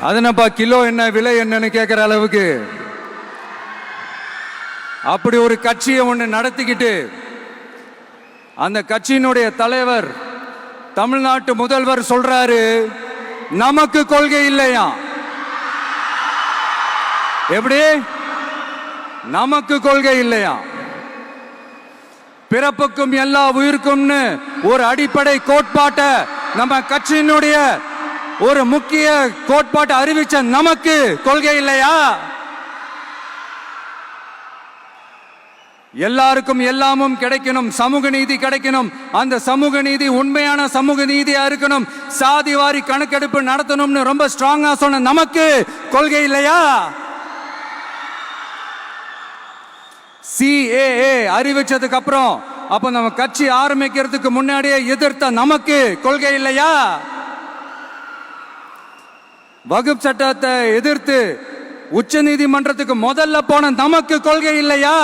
அதனப்பா kilo என்ன விலை என்னன்னு கேட்கிற அளவுக்கு அப்படி ஒரு கட்சியை ஒன்று நடத்திக்கிட்டு அந்த கட்சியினுடைய தலைவர் தமிழ்நாட்டு முதல்வர் சொல்றாரு, நமக்கு கொள்கை இல்லையா? எப்படி நமக்கு கொள்கை இல்லையா? பிறப்புக்கும் எல்லா உயிருக்கும்னு ஒரு அடிப்படை கோட்பாட்டை நம்ம கட்சியினுடைய ஒரு முக்கிய கோட்பாட்டை அறிவிச்ச நமக்கு கொள்கை இல்லையா? எல்லாருக்கும் எல்லாமும் கிடைக்கணும், சமூக நீதி கிடைக்கணும், அந்த சமூக நீதி உண்மையான சமூக நீதியா இருக்கணும், சாதி வாரி கணக்கெடுப்பு நடத்தணும்னு ரொம்ப ஸ்ட்ராங்கா சொன்ன நமக்கு கொள்கை இல்லையா? CAA அறிவிச்சதுக்கு அப்புறம் அப்ப நம்ம கட்சி ஆரம்பிக்கிறதுக்கு முன்னாடியே எதிர்த்த நமக்கு கொள்கை இல்லையா? வகுப்பு சட்டத்தை எதிர்த்து உச்ச நீதிமன்றத்துக்கு முதல்ல போன நமக்கு கொள்கை இல்லையா?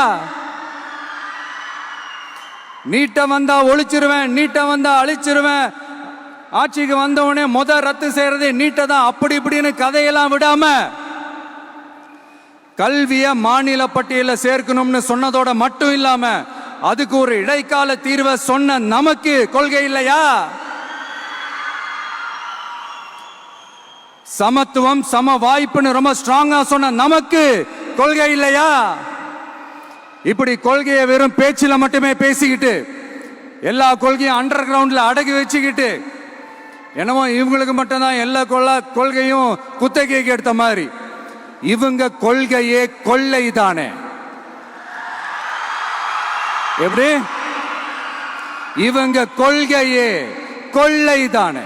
நீட்ட வந்தா ஒழிச்சிருவேன், நீட்ட வந்தா அழிச்சிருவேன், ஆட்சிக்கு வந்தவனே ரத்து செய்யறதே நீட்ட தான், அப்படி இப்படின்னு கதையெல்லாம் விடாம கல்விய மாநில பட்டியலில் சேர்க்கணும்னு சொன்னதோட மட்டும் இல்லாம அதுக்கு ஒரு இடைக்கால தீர்வை சொன்ன நமக்கு கொள்கை இல்லையா? சமத்துவம் சம வாய்ப்புன்னு ரொம்ப ஸ்ட்ராங்கா சொன்ன நமக்கு கொள்கை இல்லையா? இப்படி கொள்கையை வெறும் பேச்சில் மட்டுமே பேசிக்கிட்டு எல்லா கொள்கையும் அண்டர் கிரவுண்ட்ல அடக்கி வச்சுக்கிட்டு என்னமோ இவங்களுக்கு மட்டும்தான் எல்லா கொள்கையும் குத்தகைக்கு எடுத்த மாதிரி, இவங்க கொள்கையே கொள்ளை தானே. எப்படி இவங்க கொள்கையே கொள்ளை தானே.